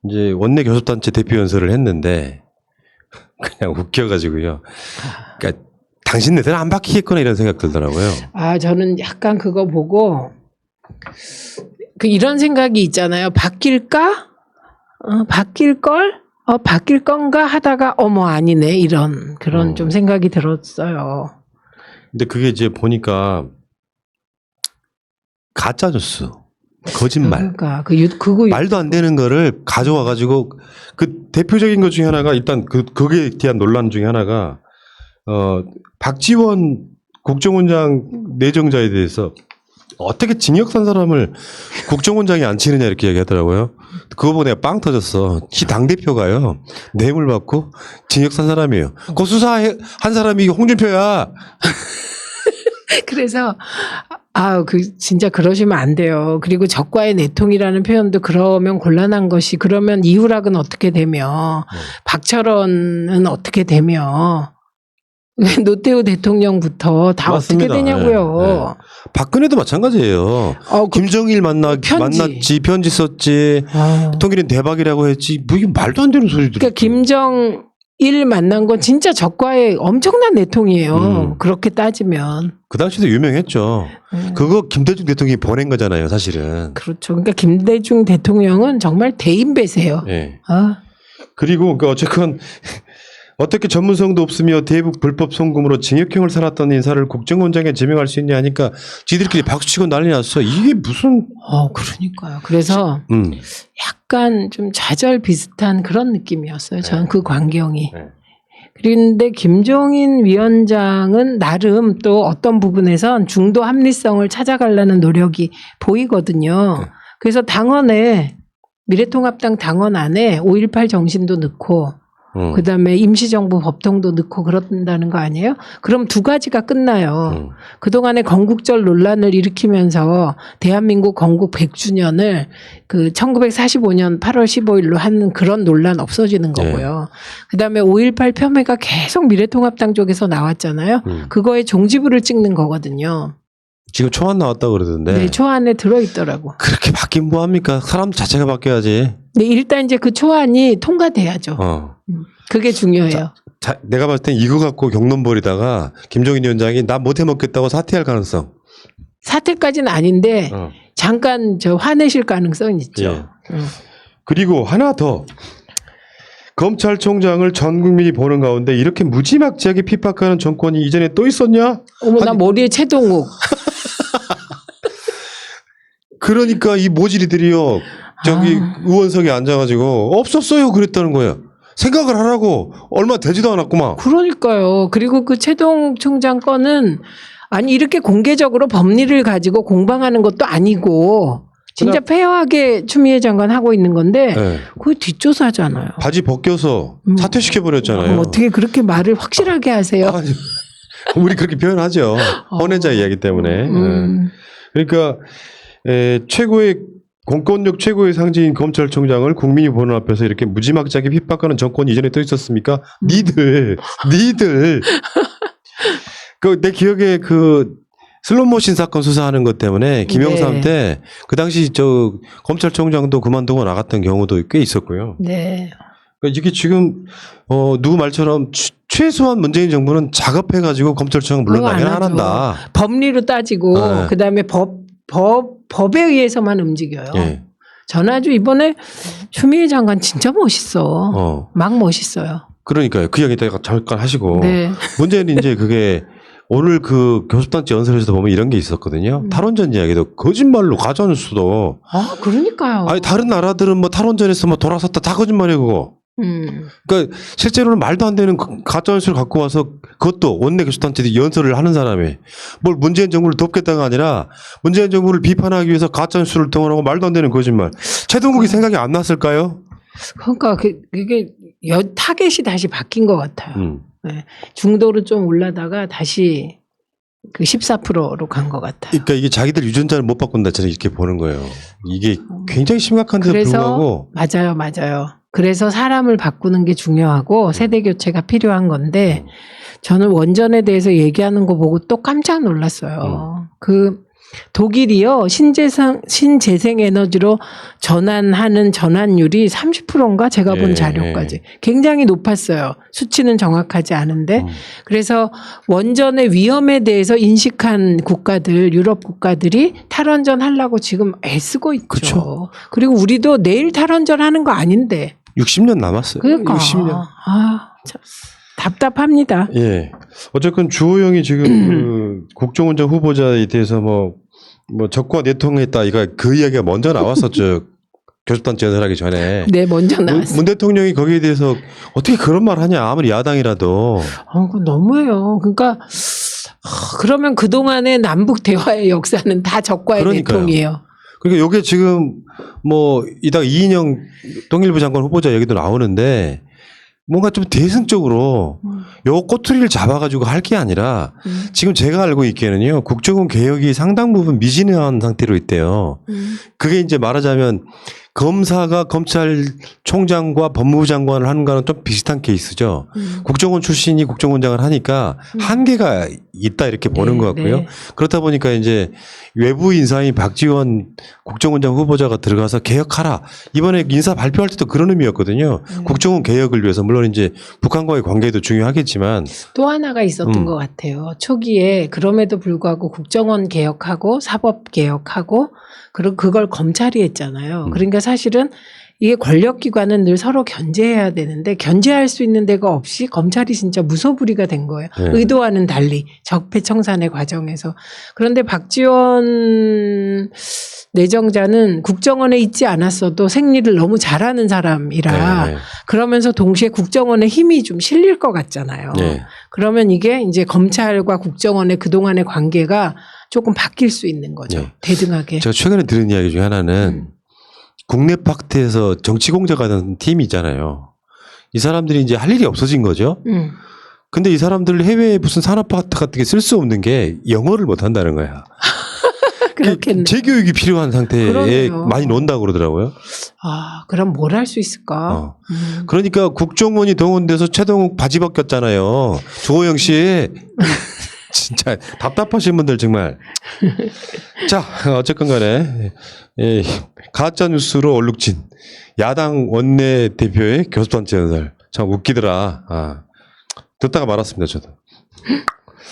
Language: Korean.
이제 원내 교섭단체 대표 연설을 했는데 그냥 웃겨가지고요. 그러니까 당신네들은 안 바뀌겠구나 이런 생각 들더라고요. 아, 저는 약간 그거 보고 이런 생각이 있잖아요. 바뀔까? 바뀔 걸? 바뀔 건가 하다가 어머 아니네 이런 그런 좀 생각이 들었어요. 근데 그게 이제 보니까 가짜 뉴스, 거짓말. 그러니까 그거 말도 안 되는 거를 가져와 가지고 그 대표적인 것 중에 하나가 일단 거기에 대한 논란 중에 하나가 박지원 국정원장 내정자에 대해서 어떻게 징역 산 사람을 국정원장이 안 치느냐 이렇게 얘기하더라고요. 그거 보고 내가 빵 터졌어. 시 당대표가요. 뇌물 받고 징역 산 사람이에요. 그 수사한 사람이 홍준표야. 그래서 진짜 그러시면 안 돼요. 그리고 적과의 내통이라는 표현도 그러면 곤란한 것이 그러면 이후락은 어떻게 되며 박철원은 어떻게 되며 노태우 대통령부터 다 맞습니다. 어떻게 되냐고요. 네, 네. 박근혜도 마찬가지예요. 김정일 만났지, 편지 썼지, 통일은 대박이라고 했지. 뭐 이게 말도 안 되는 소리들. 그러니까 김정일 만난 건 진짜 적과의 엄청난 내통이에요. 그렇게 따지면. 그 당시도 유명했죠. 그거 김대중 대통령이 보낸 거잖아요, 사실은. 그렇죠. 그러니까 김대중 대통령은 정말 대인배세요. 네. 그리고 어쨌건 어떻게 전문성도 없으며 대북 불법 송금으로 징역형을 살았던 인사를 국정원장에 제명할 수 있냐 하니까 지들끼리 박수치고 난리 났어. 이게 무슨? 그러니까요. 그래서 약간 좀 좌절 비슷한 그런 느낌이었어요. 저는 그 광경이. 그런데 김종인 위원장은 나름 또 어떤 부분에선 중도 합리성을 찾아가려는 노력이 보이거든요. 그래서 당원에 미래통합당 당원 안에 5.18 정신도 넣고 그다음에 임시정부 법통도 넣고 그런다는 거 아니에요? 그럼 두 가지가 끝나요. 그동안에 건국절 논란을 일으키면서 대한민국 건국 100주년을 1945년 8월 15일로 하는 그런 논란 없어지는 거고요. 그다음에 5.18 폄훼가 계속 미래통합당 쪽에서 나왔잖아요. 그거에 종지부를 찍는 거거든요. 지금 초안 나왔다고 그러던데. 네, 초안에 들어있더라고. 그렇게 바뀌면 뭐합니까? 사람 자체가 바뀌어야지. 네, 일단 이제 그 초안이 통과돼야죠. 그게 중요해요. 내가 봤을 땐 이거 갖고 경론 벌이다가 김종인 위원장이 나 못해 먹겠다고 사퇴할 가능성. 사퇴까지는 아닌데 잠깐 화내실 가능성은 있죠. 그리고 하나 더. 검찰총장을 전 국민이 보는 가운데 이렇게 무지막지하게 핍박하는 정권이 이전에 또 있었냐? 어머, 나 머리에 최동욱. 그러니까 이 모질이들이요. 의원석에 앉아가지고 없었어요 그랬다는 거예요. 생각을 하라고. 얼마 되지도 않았구만. 그러니까요. 그리고 그 최동욱 총장 건은 이렇게 공개적으로 법리를 가지고 공방하는 것도 아니고 진짜 페어하게 추미애 장관 하고 있는 건데 그게 뒷조사잖아요. 바지 벗겨서 사퇴시켜버렸잖아요. 어떻게 그렇게 말을 확실하게 하세요? 우리 그렇게 표현하죠. 헌혜자 이야기 때문에. 그러니까 공권력 최고의 상징인 검찰총장을 국민이 보는 앞에서 이렇게 무지막지하게 핍박하는 정권이 이전에 또 있었습니까? 니들. 내 기억에 슬롯머신 사건 수사하는 것 때문에 김영삼 때 그 당시 검찰총장도 그만두고 나갔던 경우도 꽤 있었고요. 네. 그러니까 이게 지금 누구 말처럼 최소한 문재인 정부는 작업해가지고 검찰총장 물러나긴 안 한다. 법리로 따지고 그다음에 법에 의해서만 움직여요. 저는 아주 이번에 추미애 장관 진짜 멋있어. 막 멋있어요. 그러니까요. 그 이야기 내가 잠깐 하시고. 네. 문제는 이제 그게 오늘 교섭단체 연설에서 보면 이런 게 있었거든요. 탈원전 이야기도 거짓말로 가짜뉴스도. 그러니까요. 다른 나라들은 탈원전에서 돌아섰다 다 거짓말이에요 그거. 그러니까 실제로는 말도 안 되는 가짜뉴스를 갖고 와서 그것도 원내 교섭단체 연설을 하는 사람이 뭘 문재인 정부를 돕겠다가 아니라 문재인 정부를 비판하기 위해서 가짜뉴스를 동원하고 말도 안 되는 거짓말. 최동욱이 생각이 안 났을까요? 그러니까 그게 타겟이 다시 바뀐 것 같아요. 중도로 좀 올라다가 다시 14%로 간 것 같아요. 그러니까 이게 자기들 유전자를 못 바꾼다 저는 이렇게 보는 거예요. 이게 굉장히 심각한데도 불구하고. 맞아요. 그래서 사람을 바꾸는 게 중요하고 세대 교체가 필요한 건데 저는 원전에 대해서 얘기하는 거 보고 또 깜짝 놀랐어요. 독일이요 신재생 에너지로 전환하는 전환율이 30%인가 제가 본 예, 자료까지 굉장히 높았어요. 수치는 정확하지 않은데 그래서 원전의 위험에 대해서 인식한 국가들 유럽 국가들이 탈원전 하려고 지금 애쓰고 있죠. 그쵸. 그리고 우리도 내일 탈원전 하는 거 아닌데 60년 남았어요. 그러니까 60년. 참 답답합니다. 예. 어쨌건 주호영이 지금 그 국정원장 후보자에 대해서 뭐 적과 내통했다 이거 그 이야기가 먼저 나왔었죠. 교섭단체 연설하기 전에. 네, 먼저 나왔어요. 문 대통령이 거기에 대해서 어떻게 그런 말 하냐 아무리 야당이라도. 그거 너무해요. 그러니까 그러면 그동안의 남북 대화의 역사는 다 적과의 그러니까요. 내통이에요. 그러니까 이게 지금 뭐 이따가 이인영 통일부 장관 후보자 얘기도 나오는데 뭔가 좀 대승적으로 요 꼬투리를 잡아가지고 할 게 아니라 지금 제가 알고 있기에는요 국정원 개혁이 상당 부분 미진한 상태로 있대요. 그게 이제 말하자면 검사가 검찰총장과 법무부 장관을 하는 거는 좀 비슷한 케이스죠. 국정원 출신이 국정원장을 하니까 한계가 있다 이렇게 보는 것 같고요. 네. 그렇다 보니까 이제 외부 인사인 박지원 국정원장 후보자가 들어가서 개혁하라. 이번에 인사 발표할 때도 그런 의미였거든요. 국정원 개혁을 위해서 물론 이제 북한과의 관계도 중요하겠지만 또 하나가 있었던 것 같아요. 초기에 그럼에도 불구하고 국정원 개혁하고 사법 개혁하고 그리고 그걸 검찰이 했잖아요. 그러니까 사실은 이게 권력기관은 늘 서로 견제해야 되는데 견제할 수 있는 데가 없이 검찰이 진짜 무소불위가 된 거예요. 네. 의도와는 달리 적폐청산의 과정에서. 그런데 박지원 내정자는 국정원에 있지 않았어도 생리를 너무 잘하는 사람이라 네. 그러면서 동시에 국정원에 힘이 좀 실릴 것 같잖아요. 네. 그러면 이게 이제 검찰과 국정원의 그동안의 관계가 조금 바뀔 수 있는 거죠. 네. 대등하게. 제가 최근에 들은 이야기 중에 하나는 국내 파트에서 정치공작가 하는 팀이 있잖아요. 이 사람들이 이제 할 일이 없어진 거죠. 근데 이 사람들 해외에 무슨 산업파트 같은 게 쓸 수 없는 게 영어를 못 한다는 거야. 그렇겠네. 재교육이 필요한 상태에 그러네요. 많이 논다고 그러더라고요. 아, 그럼 뭘 할 수 있을까? 그러니까 국정원이 동원돼서 최동욱 바지 벗겼잖아요. 조호영 씨. 진짜 답답하신 분들 정말. 자, 어쨌건 간에 가짜 뉴스로 얼룩진 야당 원내 대표의 교섭단체 연설 참 웃기더라. 듣다가 말았습니다, 저도.